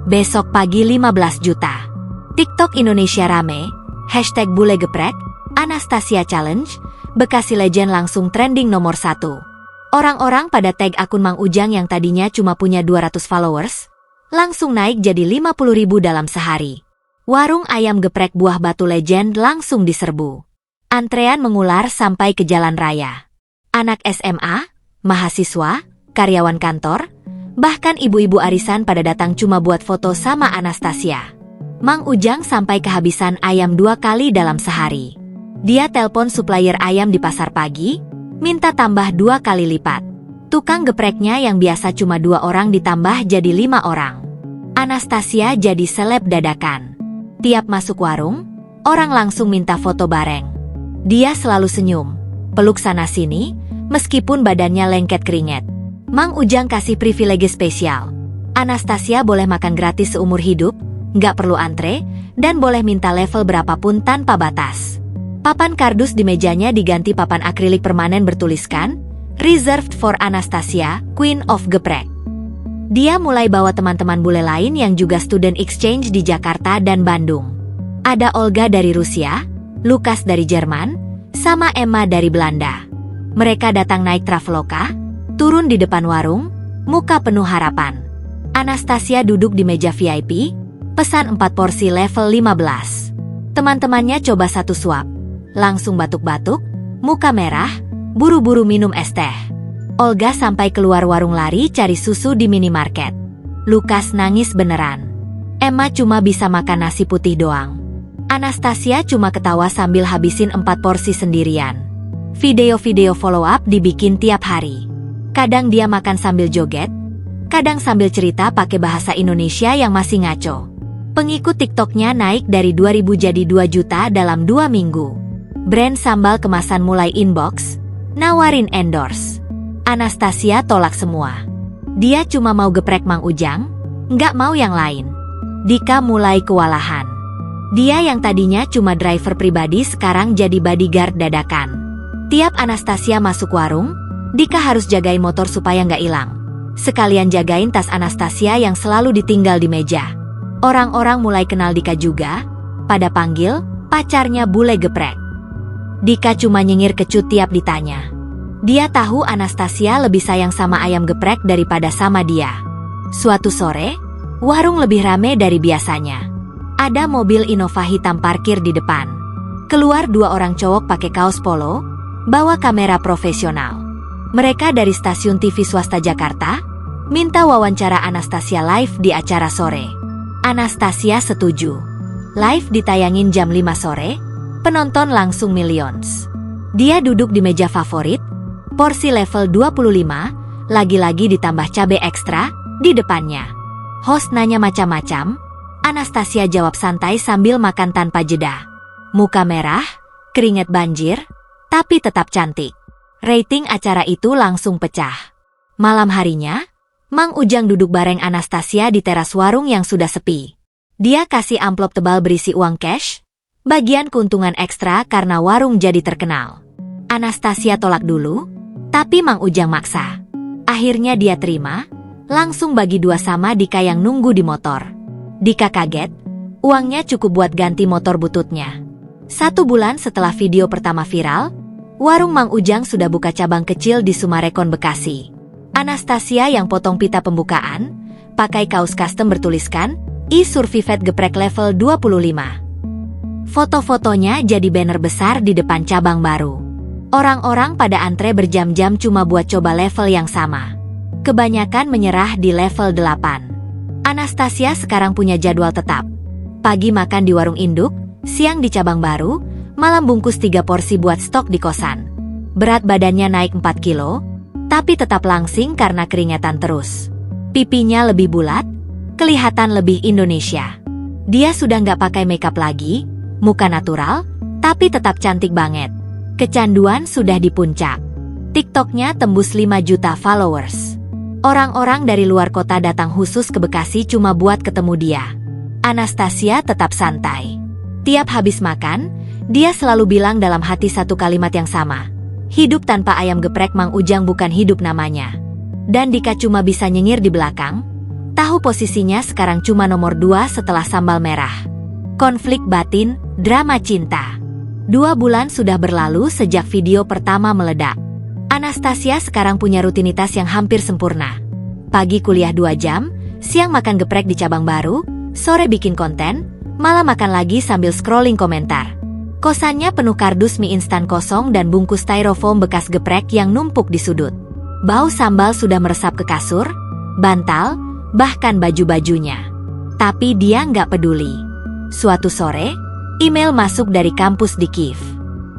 Besok pagi 15 juta. TikTok Indonesia rame, #bulegeprek, Anastasia Challenge, Bekasi Legend langsung trending nomor 1. Orang-orang pada tag akun Mang Ujang yang tadinya cuma punya 200 followers, langsung naik jadi 50.000 dalam sehari. Warung ayam geprek Buah Batu Legend langsung diserbu. Antrean mengular sampai ke jalan raya. Anak SMA, mahasiswa, karyawan kantor, bahkan ibu-ibu arisan pada datang cuma buat foto sama Anastasia. Mang Ujang sampai kehabisan ayam 2 kali dalam sehari. Dia telpon supplier ayam di pasar pagi, minta tambah 2 kali lipat. Tukang gepreknya yang biasa cuma 2 orang ditambah jadi 5 orang. Anastasia jadi seleb dadakan. Tiap masuk warung, orang langsung minta foto bareng. Dia selalu senyum, peluk sana-sini, meskipun badannya lengket keringet. Mang Ujang kasih privilege spesial. Anastasia boleh makan gratis seumur hidup, nggak perlu antre, dan boleh minta level berapapun tanpa batas. Papan kardus di mejanya diganti papan akrilik permanen bertuliskan, "Reserved for Anastasia, Queen of Geprek." Dia mulai bawa teman-teman bule lain yang juga student exchange di Jakarta dan Bandung. Ada Olga dari Rusia, Lukas dari Jerman, sama Emma dari Belanda. Mereka datang naik Traveloka, turun di depan warung, muka penuh harapan. Anastasia duduk di meja VIP, pesan 4 porsi level 15. Teman-temannya coba 1 suap. Langsung batuk-batuk, muka merah, buru-buru minum es teh. Olga sampai keluar warung lari cari susu di minimarket. Lukas nangis beneran. Emma cuma bisa makan nasi putih doang. Anastasia cuma ketawa sambil habisin 4 porsi sendirian. Video-video follow up dibikin tiap hari. Kadang dia makan sambil joget, kadang sambil cerita pakai bahasa Indonesia yang masih ngaco. Pengikut TikToknya naik dari 2.000 jadi 2 juta dalam 2 minggu. Brand sambal kemasan mulai inbox, nawarin endorse. Anastasia tolak semua. Dia cuma mau geprek Mang Ujang, nggak mau yang lain. Dika mulai kewalahan. Dia yang tadinya cuma driver pribadi sekarang jadi bodyguard dadakan. Tiap Anastasia masuk warung, Dika harus jagain motor supaya nggak hilang. Sekalian jagain tas Anastasia yang selalu ditinggal di meja. Orang-orang mulai kenal Dika juga, pada panggil pacarnya bule geprek. Dika cuma nyengir kecut tiap ditanya. Dia tahu Anastasia lebih sayang sama ayam geprek daripada sama dia. Suatu sore, warung lebih rame dari biasanya. Ada mobil Innova hitam parkir di depan. Keluar 2 orang cowok pakai kaos polo, bawa kamera profesional. Mereka dari stasiun TV swasta Jakarta, minta wawancara Anastasia live di acara sore. Anastasia setuju. Live ditayangin jam 5 sore, penonton langsung millions. Dia duduk di meja favorit, porsi level 25, lagi-lagi ditambah cabai ekstra, di depannya. Host nanya macam-macam, Anastasia jawab santai sambil makan tanpa jeda. Muka merah, keringat banjir, tapi tetap cantik. Rating acara itu langsung pecah. Malam harinya, Mang Ujang duduk bareng Anastasia di teras warung yang sudah sepi. Dia kasih amplop tebal berisi uang cash, bagian keuntungan ekstra karena warung jadi terkenal. Anastasia tolak dulu, tapi Mang Ujang maksa. Akhirnya dia terima, langsung bagi 2 sama Dika yang nunggu di motor. Dika kaget, uangnya cukup buat ganti motor bututnya. 1 bulan setelah video pertama viral, warung Mang Ujang sudah buka cabang kecil di Sumarekon, Bekasi. Anastasia yang potong pita pembukaan, pakai kaos custom bertuliskan, I-Survivet geprek level 25. Foto-fotonya jadi banner besar di depan cabang baru. Orang-orang pada antre berjam-jam cuma buat coba level yang sama. Kebanyakan menyerah di level 8. Anastasia sekarang punya jadwal tetap. Pagi makan di warung induk, siang di cabang baru, malam bungkus 3 porsi buat stok di kosan. Berat badannya naik 4 kilo, tapi tetap langsing karena keringetan terus. Pipinya lebih bulat, kelihatan lebih Indonesia. Dia sudah nggak pakai makeup lagi, muka natural, tapi tetap cantik banget. Kecanduan sudah di puncak. TikToknya tembus 5 juta followers. Orang-orang dari luar kota datang khusus ke Bekasi cuma buat ketemu dia. Anastasia tetap santai. Tiap habis makan, dia selalu bilang dalam hati satu kalimat yang sama. Hidup tanpa ayam geprek Mang Ujang bukan hidup namanya. Dan Dika cuma bisa nyengir di belakang. Tahu posisinya sekarang cuma nomor 2 setelah sambal merah. Konflik batin, drama cinta. 2 bulan sudah berlalu sejak video pertama meledak. Anastasia sekarang punya rutinitas yang hampir sempurna. Pagi kuliah 2 jam, siang makan geprek di cabang baru, sore bikin konten, malam makan lagi sambil scrolling komentar. Kosannya penuh kardus mie instan kosong dan bungkus styrofoam bekas geprek yang numpuk di sudut. Bau sambal sudah meresap ke kasur, bantal, bahkan baju-bajunya. Tapi dia nggak peduli. Suatu sore, email masuk dari kampus di Kiev.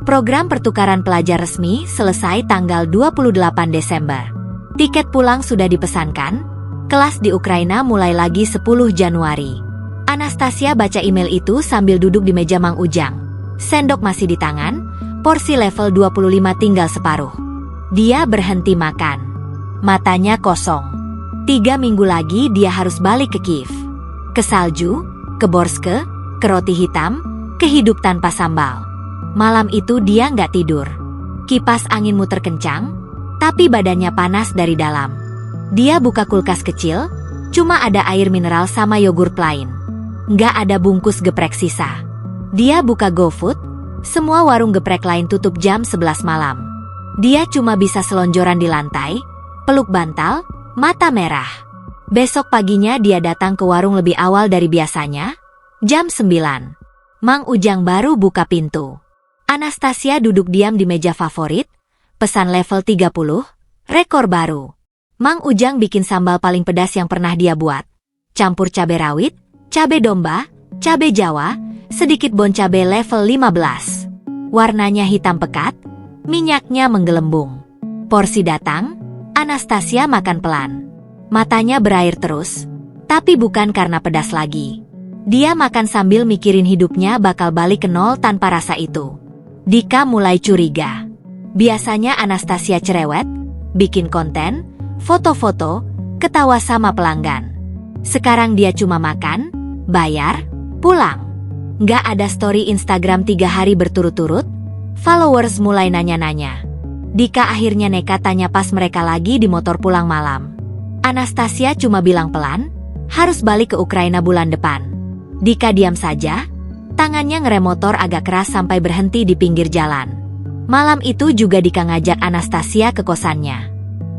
Program pertukaran pelajar resmi selesai tanggal 28 Desember. Tiket pulang sudah dipesankan, kelas di Ukraina mulai lagi 10 Januari. Anastasia baca email itu sambil duduk di meja Mang Ujang. Sendok masih di tangan, porsi level 25 tinggal separuh. Dia berhenti makan. Matanya kosong. 3 minggu lagi dia harus balik ke Kiev. Ke salju, ke Borske, ke roti hitam, ke hidup tanpa sambal. Malam itu dia nggak tidur. Kipas angin muter kencang, tapi badannya panas dari dalam. Dia buka kulkas kecil, cuma ada air mineral sama yogurt plain. Nggak ada bungkus geprek sisa. Dia buka GoFood, semua warung geprek lain tutup jam 11 malam. Dia cuma bisa selonjoran di lantai, peluk bantal, mata merah. Besok paginya dia datang ke warung lebih awal dari biasanya, jam 9. Mang Ujang baru buka pintu. Anastasia duduk diam di meja favorit, pesan level 30, rekor baru. Mang Ujang bikin sambal paling pedas yang pernah dia buat. Campur cabai rawit, cabai domba, cabai Jawa, sedikit bon cabai level 15. Warnanya hitam pekat, minyaknya menggelembung. Porsi datang, Anastasia makan pelan. Matanya berair terus, tapi bukan karena pedas lagi. Dia makan sambil mikirin hidupnya bakal balik ke nol tanpa rasa itu. Dika mulai curiga. Biasanya Anastasia cerewet, bikin konten, foto-foto, ketawa sama pelanggan. Sekarang dia cuma makan, bayar, pulang. Nggak ada story Instagram 3 hari berturut-turut. Followers mulai nanya-nanya. Dika akhirnya nekat tanya pas mereka lagi di motor pulang malam. Anastasia cuma bilang pelan, harus balik ke Ukraina bulan depan. Dika diam saja, tangannya ngerem motor agak keras sampai berhenti di pinggir jalan. Malam itu juga Dika ngajak Anastasia ke kosannya.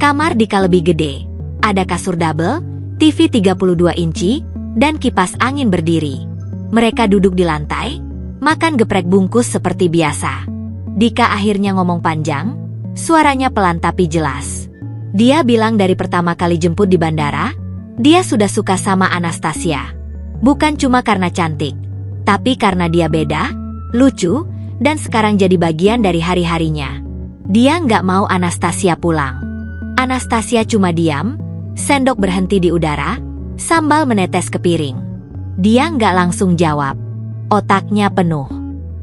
Kamar Dika lebih gede, ada kasur double, TV 32 inci, dan kipas angin berdiri. Mereka duduk di lantai, makan geprek bungkus seperti biasa. Dika akhirnya ngomong panjang, suaranya pelan tapi jelas. Dia bilang dari pertama kali jemput di bandara, dia sudah suka sama Anastasia. Bukan cuma karena cantik, tapi karena dia beda, lucu, dan sekarang jadi bagian dari hari-harinya. Dia nggak mau Anastasia pulang. Anastasia cuma diam, sendok berhenti di udara, sambal menetes ke piring. Dia nggak langsung jawab. Otaknya penuh.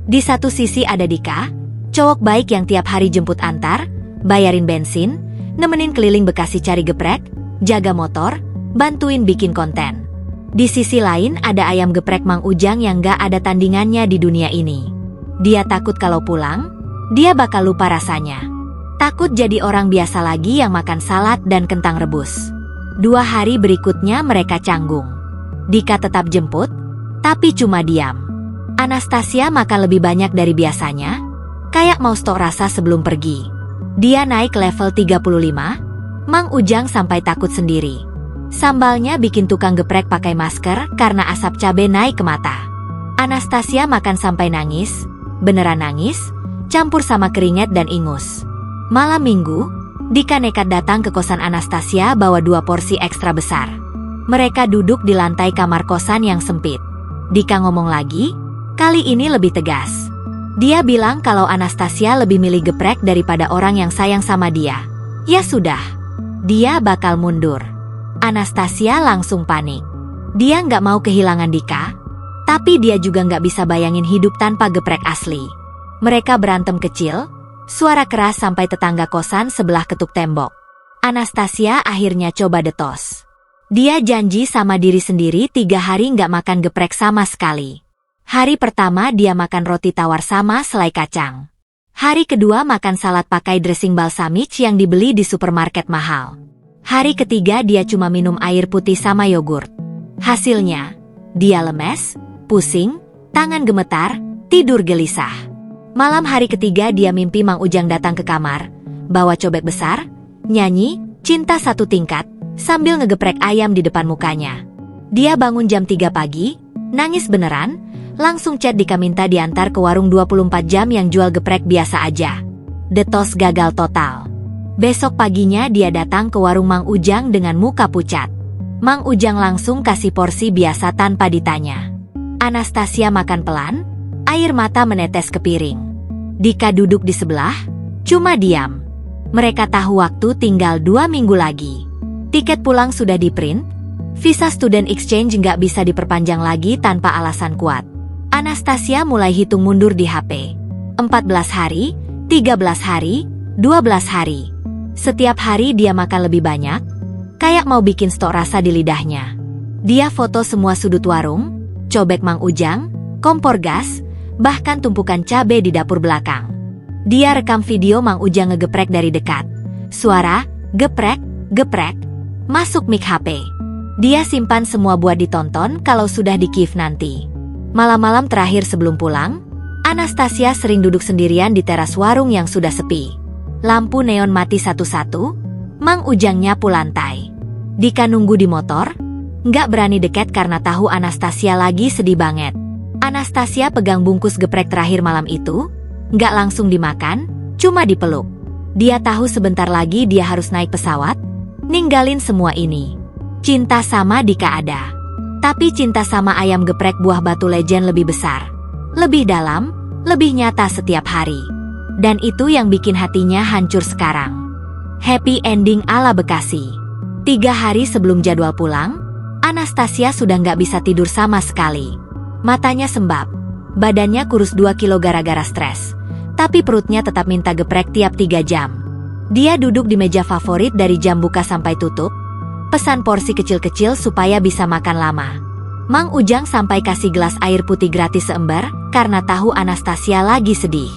Di satu sisi ada Dika, cowok baik yang tiap hari jemput antar, bayarin bensin, nemenin keliling Bekasi cari geprek, jaga motor, bantuin bikin konten. Di sisi lain ada ayam geprek Mang Ujang yang gak ada tandingannya di dunia ini. Dia takut kalau pulang, dia bakal lupa rasanya. Takut jadi orang biasa lagi yang makan salad dan kentang rebus. 2 hari berikutnya mereka canggung. Dika tetap jemput, tapi cuma diam. Anastasia makan lebih banyak dari biasanya, kayak mau stok rasa sebelum pergi. Dia naik level 35, Mang Ujang sampai takut sendiri. Sambalnya bikin tukang geprek pakai masker karena asap cabai naik ke mata. Anastasia makan sampai nangis, beneran nangis, campur sama keringat dan ingus. Malam minggu, Dika nekat datang ke kosan Anastasia bawa 2 porsi ekstra besar. Mereka duduk di lantai kamar kosan yang sempit. Dika ngomong lagi, kali ini lebih tegas. Dia bilang kalau Anastasia lebih milih geprek daripada orang yang sayang sama dia. Ya sudah, dia bakal mundur. Anastasia langsung panik. Dia nggak mau kehilangan Dika, tapi dia juga nggak bisa bayangin hidup tanpa geprek asli. Mereka berantem kecil, suara keras sampai tetangga kosan sebelah ketuk tembok. Anastasia akhirnya coba detos. Dia janji sama diri sendiri 3 hari nggak makan geprek sama sekali. Hari pertama dia makan roti tawar sama selai kacang. Hari kedua makan salad pakai dressing balsamic yang dibeli di supermarket mahal. Hari ketiga dia cuma minum air putih sama yogurt. Hasilnya, dia lemes, pusing, tangan gemetar, tidur gelisah. Malam hari ketiga dia mimpi Mang Ujang datang ke kamar, bawa cobek besar, nyanyi, cinta 1 tingkat, sambil ngegeprek ayam di depan mukanya. Dia bangun jam 3 pagi, nangis beneran, langsung chat Dika minta diantar ke warung 24 jam yang jual geprek biasa aja. Detos gagal total. Besok paginya dia datang ke warung Mang Ujang dengan muka pucat. Mang Ujang langsung kasih porsi biasa tanpa ditanya. Anastasia makan pelan, air mata menetes ke piring. Dika duduk di sebelah, cuma diam. Mereka tahu waktu tinggal 2 minggu lagi. Tiket pulang sudah di-print, visa student exchange nggak bisa diperpanjang lagi tanpa alasan kuat. Anastasia mulai hitung mundur di HP. 14 hari, 13 hari, 12 hari. Setiap hari dia makan lebih banyak, kayak mau bikin stok rasa di lidahnya. Dia foto semua sudut warung, cobek Mang Ujang, kompor gas, bahkan tumpukan cabai di dapur belakang. Dia rekam video Mang Ujang ngegeprek dari dekat. Suara, geprek, geprek, masuk mic HP. Dia simpan semua buat ditonton kalau sudah di Kiev nanti. Malam-malam terakhir sebelum pulang, Anastasia sering duduk sendirian di teras warung yang sudah sepi. Lampu neon mati satu-satu, Mang Ujang nyapu lantai. Dika nunggu di motor, nggak berani deket karena tahu Anastasia lagi sedih banget. Anastasia pegang bungkus geprek terakhir malam itu, nggak langsung dimakan, cuma dipeluk. Dia tahu sebentar lagi dia harus naik pesawat, ninggalin semua ini. Cinta sama Dika ada. Tapi cinta sama ayam geprek buah batu legend lebih besar. Lebih dalam, lebih nyata setiap hari. Dan itu yang bikin hatinya hancur sekarang. Happy ending ala Bekasi. 3 hari sebelum jadwal pulang, Anastasia sudah nggak bisa tidur sama sekali. Matanya sembab, badannya kurus 2 kilo gara-gara stres. Tapi perutnya tetap minta geprek tiap 3 jam. Dia duduk di meja favorit dari jam buka sampai tutup, pesan porsi kecil-kecil supaya bisa makan lama. Mang Ujang sampai kasih gelas air putih gratis seember, karena tahu Anastasia lagi sedih.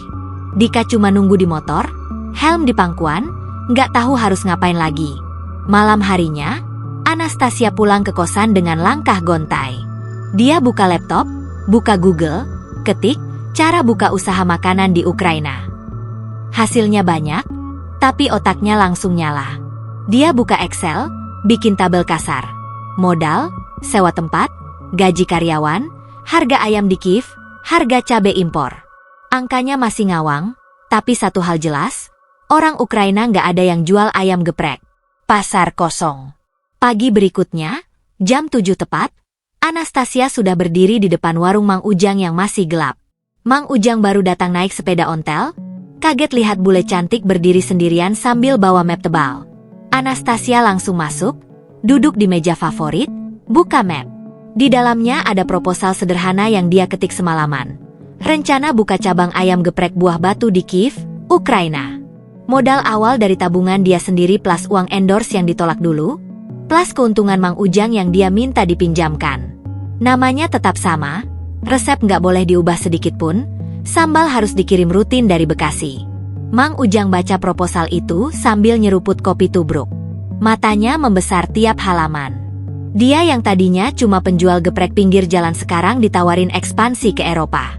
Dika cuma nunggu di motor, helm di pangkuan, nggak tahu harus ngapain lagi. Malam harinya, Anastasia pulang ke kosan dengan langkah gontai. Dia buka laptop, buka Google, ketik, cara buka usaha makanan di Ukraina. Hasilnya banyak, tapi otaknya langsung nyala. Dia buka Excel, bikin tabel kasar. Modal, sewa tempat, gaji karyawan, harga ayam di Kiev, harga cabai impor. Angkanya masih ngawang, tapi satu hal jelas, orang Ukraina nggak ada yang jual ayam geprek. Pasar kosong. Pagi berikutnya, jam 7 tepat, Anastasia sudah berdiri di depan warung Mang Ujang yang masih gelap. Mang Ujang baru datang naik sepeda ontel, kaget lihat bule cantik berdiri sendirian sambil bawa map tebal. Anastasia langsung masuk, duduk di meja favorit, buka map. Di dalamnya ada proposal sederhana yang dia ketik semalaman. Rencana buka cabang ayam geprek buah batu di Kiev, Ukraina. Modal awal dari tabungan dia sendiri plus uang endorse yang ditolak dulu, plus keuntungan Mang Ujang yang dia minta dipinjamkan. Namanya tetap sama, resep nggak boleh diubah sedikit pun, sambal harus dikirim rutin dari Bekasi. Mang Ujang baca proposal itu sambil nyeruput kopi tubruk. Matanya membesar tiap halaman. Dia yang tadinya cuma penjual geprek pinggir jalan sekarang ditawarin ekspansi ke Eropa.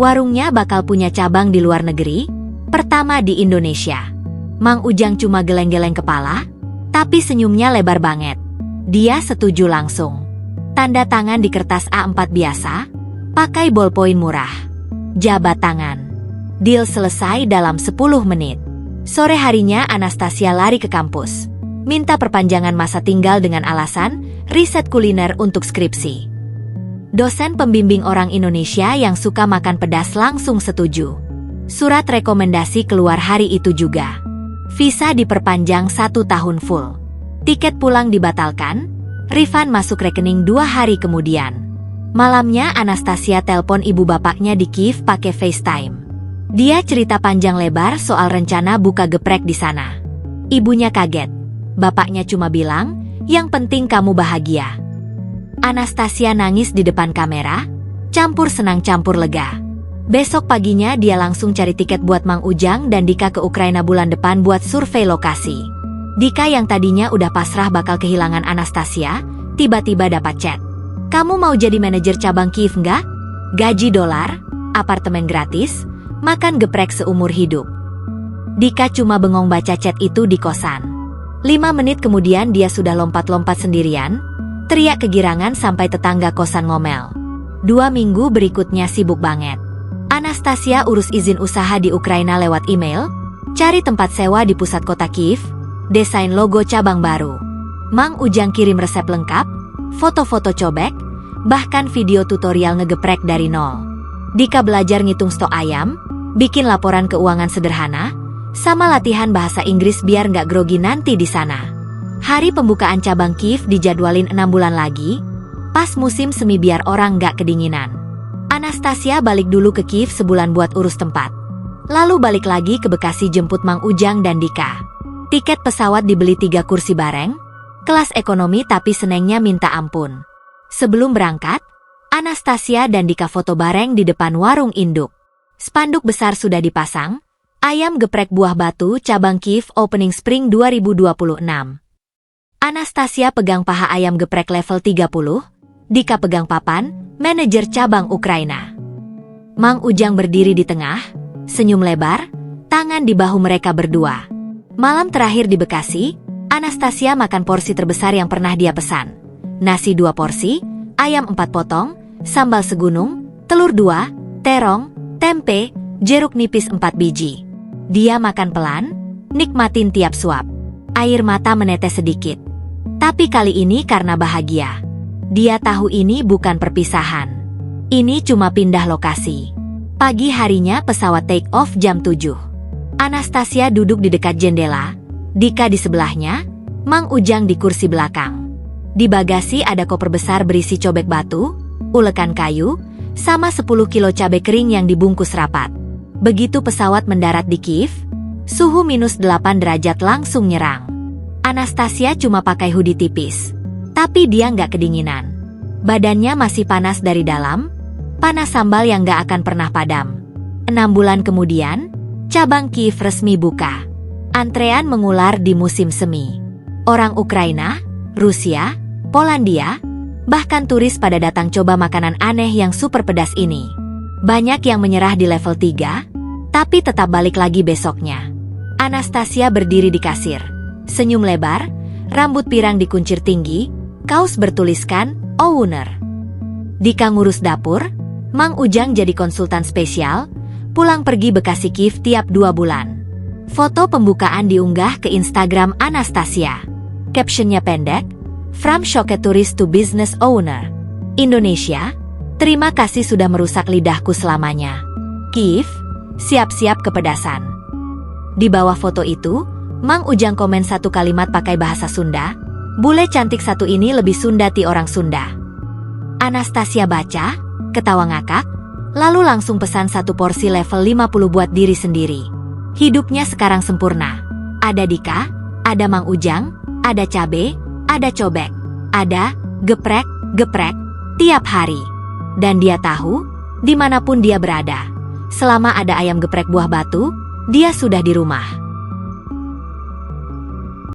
Warungnya bakal punya cabang di luar negeri, pertama di Indonesia. Mang Ujang cuma geleng-geleng kepala, tapi senyumnya lebar banget. Dia setuju langsung. Tanda tangan di kertas A4 biasa, pakai ballpoint murah. Jabat tangan. Deal selesai dalam 10 menit. Sore harinya Anastasia lari ke kampus. Minta perpanjangan masa tinggal dengan alasan riset kuliner untuk skripsi. Dosen pembimbing orang Indonesia yang suka makan pedas langsung setuju. Surat rekomendasi keluar hari itu juga. Visa diperpanjang 1 tahun full. Tiket pulang dibatalkan, refund masuk rekening 2 hari kemudian. Malamnya Anastasia telpon ibu bapaknya di Kiev pakai FaceTime. Dia cerita panjang lebar soal rencana buka geprek di sana. Ibunya kaget. Bapaknya cuma bilang, yang penting kamu bahagia. Anastasia nangis di depan kamera, campur senang campur lega. Besok paginya dia langsung cari tiket buat Mang Ujang dan Dika ke Ukraina bulan depan buat survei lokasi. Dika yang tadinya udah pasrah bakal kehilangan Anastasia, tiba-tiba dapat chat. Kamu mau jadi manajer cabang Kiev nggak? Gaji $, apartemen gratis, makan geprek seumur hidup. Dika cuma bengong baca chat itu di kosan. 5 menit kemudian dia sudah lompat-lompat sendirian, teriak kegirangan sampai tetangga kosan ngomel. 2 minggu berikutnya sibuk banget. Anastasia urus izin usaha di Ukraina lewat email, cari tempat sewa di pusat kota Kiev, desain logo cabang baru. Mang Ujang kirim resep lengkap, foto-foto cobek, bahkan video tutorial ngegeprek dari nol. Dika belajar ngitung stok ayam, bikin laporan keuangan sederhana, sama latihan bahasa Inggris biar nggak grogi nanti di sana. Hari pembukaan cabang Kiev dijadwalin 6 bulan lagi, pas musim semi biar orang nggak kedinginan. Anastasia balik dulu ke Kiev sebulan buat urus tempat. Lalu balik lagi ke Bekasi jemput Mang Ujang dan Dika. Tiket pesawat dibeli 3 kursi bareng, kelas ekonomi tapi senengnya minta ampun. Sebelum berangkat, Anastasia dan Dika foto bareng di depan warung induk. Spanduk besar sudah dipasang, ayam geprek buah batu cabang Kiev Opening Spring 2026. Anastasia pegang paha ayam geprek level 30, Dika pegang papan, manajer cabang Ukraina. Mang Ujang berdiri di tengah, senyum lebar, tangan di bahu mereka berdua. Malam terakhir di Bekasi, Anastasia makan porsi terbesar yang pernah dia pesan. Nasi 2 porsi, ayam 4 potong, sambal segunung, telur 2, terong, tempe, jeruk nipis 4 biji. Dia makan pelan, nikmatin tiap suap. Air mata menetes sedikit. Tapi kali ini karena bahagia. Dia tahu ini bukan perpisahan. Ini cuma pindah lokasi. Pagi harinya pesawat take off jam 7. Anastasia duduk di dekat jendela, Dika di sebelahnya, Mang Ujang di kursi belakang. Di bagasi ada koper besar berisi cobek batu, ulekan kayu, sama 10 kilo cabai kering yang dibungkus rapat. Begitu pesawat mendarat di Kiev, suhu -8 derajat langsung nyerang. Anastasia cuma pakai hoodie tipis, tapi dia nggak kedinginan. Badannya masih panas dari dalam, panas sambal yang nggak akan pernah padam. 6 bulan kemudian, cabang Kiev resmi buka. Antrean mengular di musim semi. Orang Ukraina, Rusia, Polandia, bahkan turis pada datang coba makanan aneh yang super pedas ini. Banyak yang menyerah di level 3, tapi tetap balik lagi besoknya. Anastasia berdiri di kasir, senyum lebar, rambut pirang dikuncir tinggi, kaos bertuliskan, Owner. Dika ngurus dapur, Mang Ujang jadi konsultan spesial, pulang pergi Bekasi Kiev tiap 2 bulan. Foto pembukaan diunggah ke Instagram Anastasia. Captionnya pendek, From Shocked Tourist to Business Owner. Indonesia, terima kasih sudah merusak lidahku selamanya. Kiev, siap-siap kepedasan. Di bawah foto itu, Mang Ujang komen satu kalimat pakai bahasa Sunda, bule cantik satu ini lebih Sunda ti orang Sunda. Anastasia baca, ketawa ngakak, lalu langsung pesan 1 porsi level 50 buat diri sendiri. Hidupnya sekarang sempurna. Ada Dika, ada Mang Ujang, ada cabe, ada cobek, ada geprek, tiap hari. Dan dia tahu, dimanapun dia berada, selama ada ayam geprek buah batu, Dia sudah di rumah.